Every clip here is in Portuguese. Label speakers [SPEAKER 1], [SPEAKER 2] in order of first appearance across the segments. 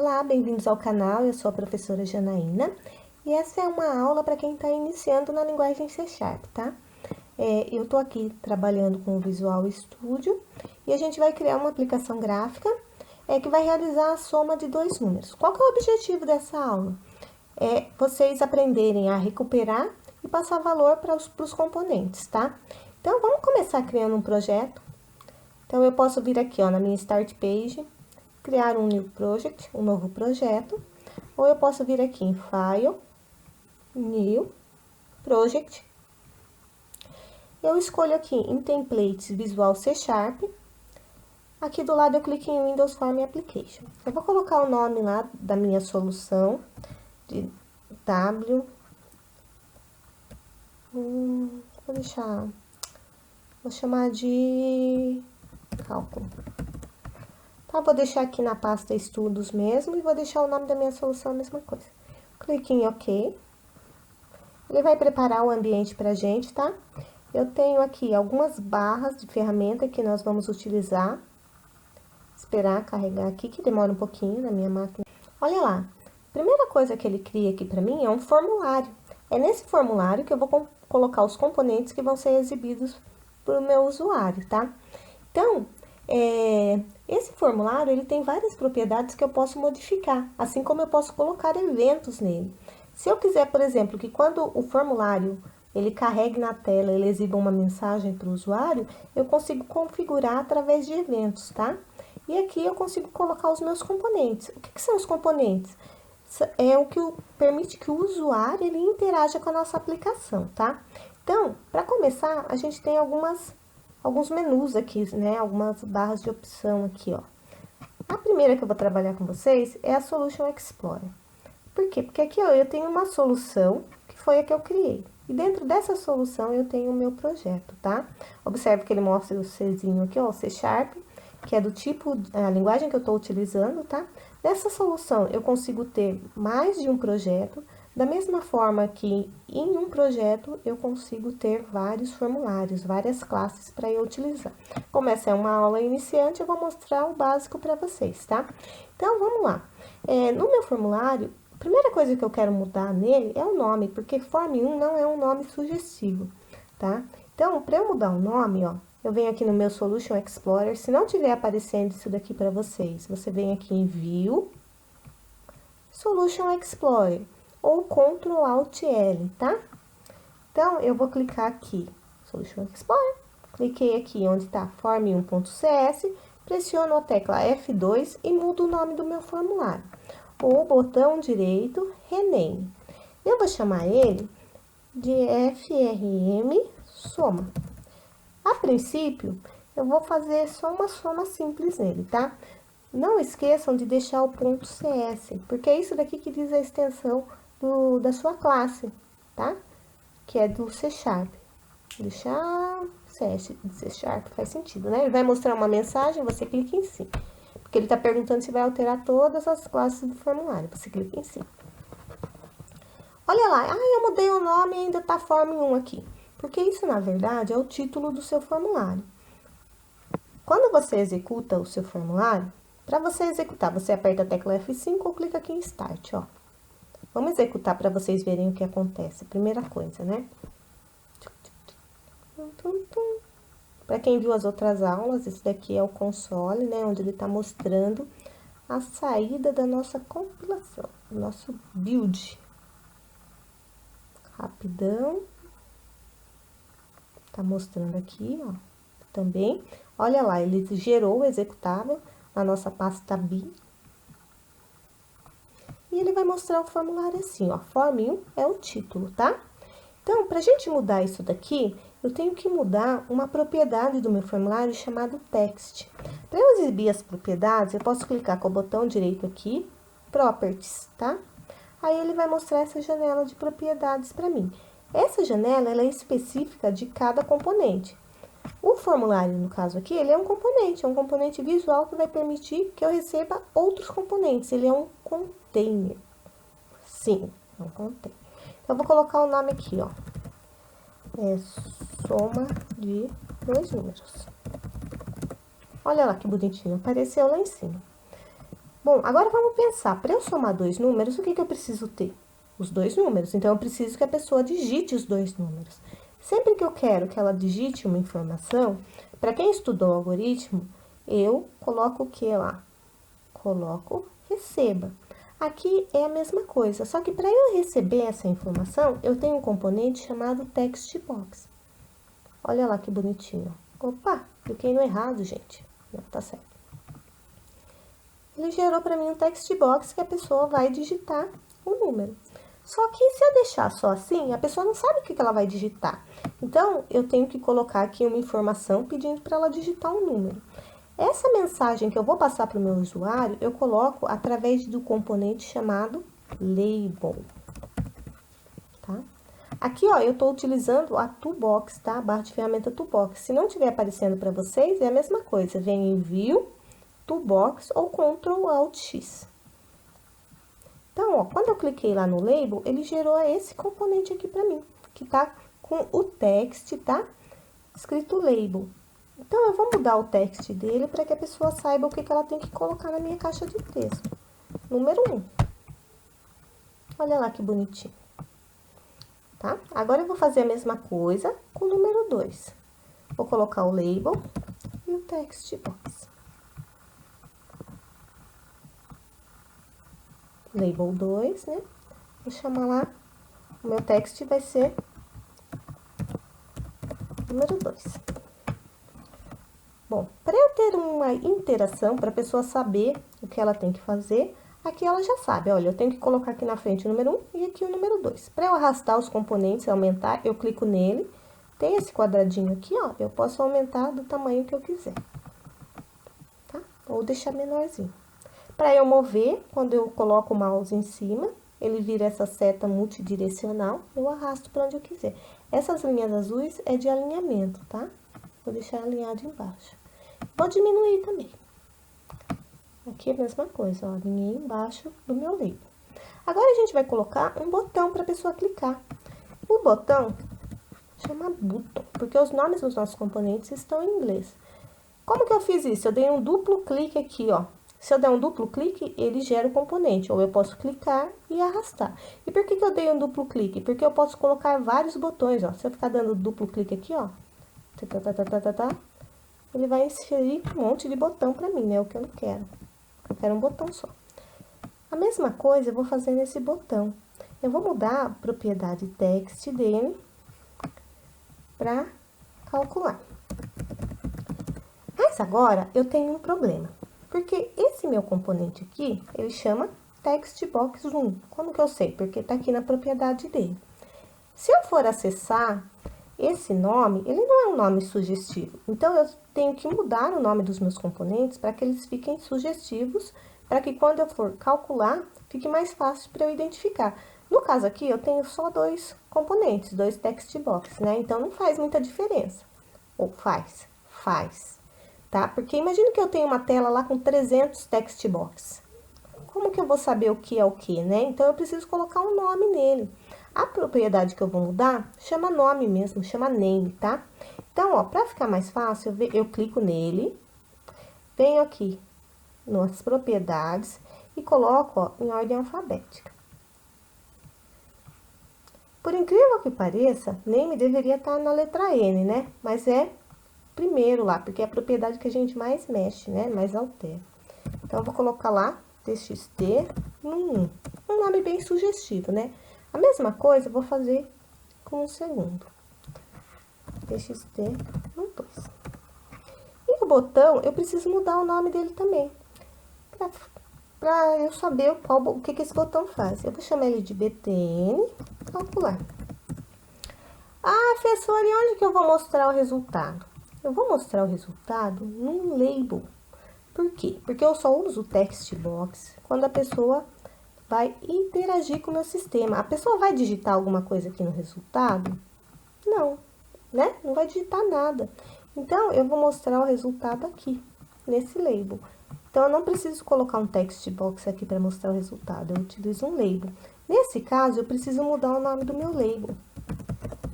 [SPEAKER 1] Olá, bem-vindos ao canal, eu sou a professora Janaína e essa é uma aula para quem está iniciando na linguagem C#, tá? Eu estou aqui trabalhando com o Visual Studio e a gente vai criar uma aplicação gráfica que vai realizar a soma de dois números. Qual que é o objetivo dessa aula? É vocês aprenderem a recuperar e passar valor para os componentes, tá? Então, vamos começar criando um projeto. Então, eu posso vir aqui, ó, na minha Start Page, criar um new project, um novo projeto, ou eu posso vir aqui em File, New Project. Eu escolho aqui em Templates Visual C#. Aqui do lado eu clico em Windows Form Application. Eu vou colocar o nome lá da minha solução, de W. Vou chamar de cálculo. Tá, vou deixar aqui na pasta estudos mesmo e vou deixar o nome da minha solução a mesma coisa. Clique em OK. Ele vai preparar o ambiente pra gente, tá? Eu tenho aqui algumas barras de ferramenta que nós vamos utilizar. Esperar carregar aqui, que demora um pouquinho na minha máquina. Olha lá, a primeira coisa que ele cria aqui pra mim é um formulário. É nesse formulário que eu vou colocar os componentes que vão ser exibidos pro meu usuário, tá? Então, esse formulário, ele tem várias propriedades que eu posso modificar, assim como eu posso colocar eventos nele. Se eu quiser, por exemplo, que quando o formulário ele carregue na tela, ele exiba uma mensagem para o usuário, eu consigo configurar através de eventos, tá? E aqui eu consigo colocar os meus componentes. O que são os componentes? É o que permite que o usuário ele interaja com a nossa aplicação, tá? Então, para começar, a gente tem alguns menus aqui, né? Algumas barras de opção aqui, ó. A primeira que eu vou trabalhar com vocês é a Solution Explorer. Por quê? Porque aqui, ó, eu tenho uma solução, que foi a que eu criei. E dentro dessa solução, eu tenho o meu projeto, tá? Observe que ele mostra o Czinho aqui, ó, o C#, que é do tipo, a linguagem que eu estou utilizando, tá? Nessa solução, eu consigo ter mais de um projeto, da mesma forma que em um projeto eu consigo ter vários formulários, várias classes para eu utilizar. Como essa é uma aula iniciante, eu vou mostrar o básico para vocês, tá? Então, vamos lá. No meu formulário, a primeira coisa que eu quero mudar nele é o nome, porque Form1 não é um nome sugestivo, tá? Então, para eu mudar o nome, ó, eu venho aqui no meu Solution Explorer. Se não tiver aparecendo isso daqui para vocês, você vem aqui em View, Solution Explorer, ou Ctrl Alt L, tá? Então, eu vou clicar aqui, Solution Explorer, cliquei aqui onde está Form1.cs, pressiono a tecla F2 e mudo o nome do meu formulário. Ou botão direito, Rename. Eu vou chamar ele de FRM Soma. A princípio, eu vou fazer só uma soma simples nele, tá? Não esqueçam de deixar o ponto CS, porque é isso daqui que diz a extensão da sua classe, tá? Que é do C#. Deixar CS de C# faz sentido, né? Ele vai mostrar uma mensagem, você clica em sim. Porque ele tá perguntando se vai alterar todas as classes do formulário. Você clica em sim. Olha lá, eu mudei o nome e ainda tá Form1 aqui. Porque isso, na verdade, é o título do seu formulário. Quando você executa o seu formulário, para você executar, você aperta a tecla F5 ou clica aqui em Start, ó. Vamos executar para vocês verem o que acontece. Primeira coisa, né? Para quem viu as outras aulas, esse daqui é o console, né? Onde ele está mostrando a saída da nossa compilação, do nosso build. Rapidão. Tá mostrando aqui, ó, também. Olha lá, ele gerou o executável na nossa pasta bin. E ele vai mostrar o formulário assim, ó, Form1 é o título, tá? Então, pra gente mudar isso daqui, eu tenho que mudar uma propriedade do meu formulário chamado Text. Para eu exibir as propriedades, eu posso clicar com o botão direito aqui, Properties, tá? Aí ele vai mostrar essa janela de propriedades para mim. Essa janela, ela é específica de cada componente. O formulário, no caso aqui, ele é um componente visual que vai permitir que eu receba outros componentes. Ele é um container. Sim, é um container. Então, eu vou colocar o nome aqui, ó. É soma de dois números. Olha lá que bonitinho, apareceu lá em cima. Bom, agora vamos pensar. Para eu somar dois números, o que eu preciso ter? Os dois números. Então, eu preciso que a pessoa digite os dois números. Sempre que eu quero que ela digite uma informação, para quem estudou o algoritmo, eu coloco o que lá? Coloco receba. Aqui é a mesma coisa, só que para eu receber essa informação, eu tenho um componente chamado text box. Olha lá que bonitinho. Opa, cliquei no errado, gente. Não, tá certo. Ele gerou para mim um text box que a pessoa vai digitar o número. Só que se eu deixar só assim, a pessoa não sabe o que ela vai digitar. Então, eu tenho que colocar aqui uma informação pedindo para ela digitar um número. Essa mensagem que eu vou passar para o meu usuário, eu coloco através do componente chamado label, tá? Aqui, ó, eu estou utilizando a toolbox, tá? A barra de ferramenta toolbox. Se não estiver aparecendo para vocês, é a mesma coisa. Vem em View, toolbox ou Ctrl Alt X. Então, ó, quando eu cliquei lá no label, ele gerou esse componente aqui para mim, que tá com o text, tá? Escrito label. Então, eu vou mudar o text dele para que a pessoa saiba o que ela tem que colocar na minha caixa de texto. Número 1. Olha lá que bonitinho. Tá? Agora, eu vou fazer a mesma coisa com o número 2. Vou colocar o label e o text box. Label 2, né? Vou chamar lá, o meu text vai ser número 2. Bom, para eu ter uma interação, para a pessoa saber o que ela tem que fazer, aqui ela já sabe, olha, eu tenho que colocar aqui na frente o número 1 e aqui o número 2. Para eu arrastar os componentes e aumentar, eu clico nele, tem esse quadradinho aqui, ó, eu posso aumentar do tamanho que eu quiser, tá? Ou deixar menorzinho. Para eu mover, quando eu coloco o mouse em cima, ele vira essa seta multidirecional, eu arrasto para onde eu quiser. Essas linhas azuis é de alinhamento, tá? Vou deixar alinhado embaixo. Vou diminuir também. Aqui é a mesma coisa, ó, alinhei embaixo do meu label. Agora, a gente vai colocar um botão para a pessoa clicar. O botão chama button, porque os nomes dos nossos componentes estão em inglês. Como que eu fiz isso? Eu dei um duplo clique aqui, ó. Se eu der um duplo clique, ele gera o componente, ou eu posso clicar e arrastar. E por que eu dei um duplo clique? Porque eu posso colocar vários botões, ó. Se eu ficar dando duplo clique aqui, ó, ele vai inserir um monte de botão pra mim, né? O que eu não quero. Eu quero um botão só. A mesma coisa eu vou fazer nesse botão. Eu vou mudar a propriedade text dele pra calcular. Mas agora eu tenho um problema. Porque esse meu componente aqui, ele chama textbox1. Como que eu sei? Porque tá aqui na propriedade dele. Se eu for acessar esse nome, ele não é um nome sugestivo. Então, eu tenho que mudar o nome dos meus componentes para que eles fiquem sugestivos, para que quando eu for calcular, fique mais fácil para eu identificar. No caso aqui, eu tenho só dois componentes, dois textbox, né? Então, não faz muita diferença. Ou faz? Faz. Tá? Porque imagina que eu tenho uma tela lá com 300 textbox. Como que eu vou saber o que é o que, né? Então, eu preciso colocar um nome nele. A propriedade que eu vou mudar chama nome mesmo, chama name, tá? Então, ó, pra ficar mais fácil, eu clico nele, venho aqui nas propriedades e coloco, ó, em ordem alfabética. Por incrível que pareça, name deveria estar na letra N, né? Mas é primeiro lá, porque é a propriedade que a gente mais mexe, né? Mais altera. Então, eu vou colocar lá, txt, um nome bem sugestivo, né? A mesma coisa eu vou fazer com o segundo. txt, 2. E o botão, eu preciso mudar o nome dele também. Pra eu saber o que esse botão faz. Eu vou chamar ele de btn calcular. Ah, professora, e onde que eu vou mostrar o resultado? Eu vou mostrar o resultado num label. Por quê? Porque eu só uso o text box quando a pessoa vai interagir com o meu sistema. A pessoa vai digitar alguma coisa aqui no resultado? Não, né? Não vai digitar nada. Então, eu vou mostrar o resultado aqui, nesse label. Então, eu não preciso colocar um text box aqui para mostrar o resultado. Eu utilizo um label. Nesse caso, eu preciso mudar o nome do meu label,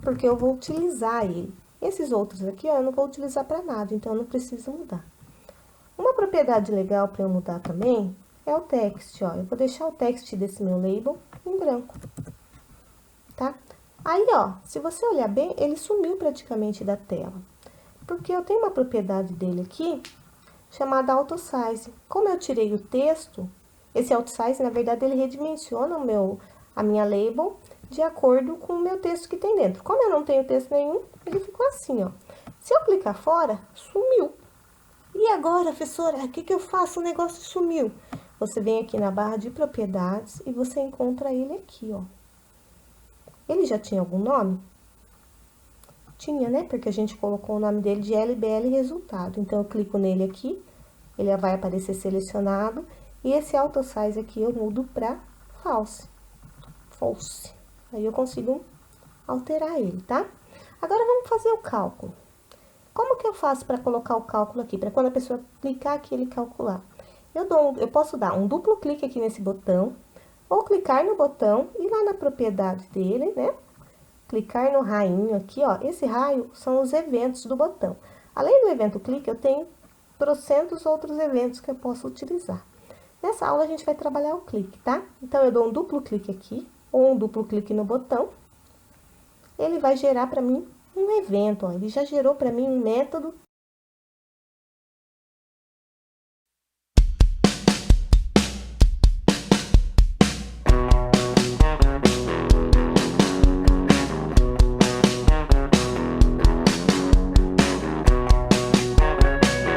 [SPEAKER 1] porque eu vou utilizar ele. Esses outros aqui, ó, eu não vou utilizar para nada, então eu não preciso mudar. Uma propriedade legal para eu mudar também é o text, ó. Eu vou deixar o text desse meu label em branco, tá? Aí, ó, se você olhar bem, ele sumiu praticamente da tela. Porque eu tenho uma propriedade dele aqui, chamada AutoSize. Como eu tirei o texto, esse AutoSize, na verdade, ele redimensiona a minha label de acordo com o meu texto que tem dentro. Como eu não tenho texto nenhum, ele ficou assim, ó. Se eu clicar fora, sumiu. E agora, professora, o que eu faço? O negócio sumiu. Você vem aqui na barra de propriedades e você encontra ele aqui, ó. Ele já tinha algum nome? Tinha, né? Porque a gente colocou o nome dele de LBL resultado. Então, eu clico nele aqui, ele vai aparecer selecionado. E esse AutoSize aqui eu mudo para false. Aí eu consigo alterar ele, tá? Agora, vamos fazer o cálculo. Como que eu faço para colocar o cálculo aqui? Para quando a pessoa clicar aqui, ele calcular. Eu posso dar um duplo clique aqui nesse botão, ou clicar no botão e lá na propriedade dele, né? Clicar no rainho aqui, ó. Esse raio são os eventos do botão. Além do evento clique, eu tenho trocentos outros eventos que eu posso utilizar. Nessa aula, a gente vai trabalhar o clique, tá? Então, eu dou um duplo clique aqui, ou um duplo clique no botão. Ele vai gerar para mim um evento, ó. Ele já gerou para mim um método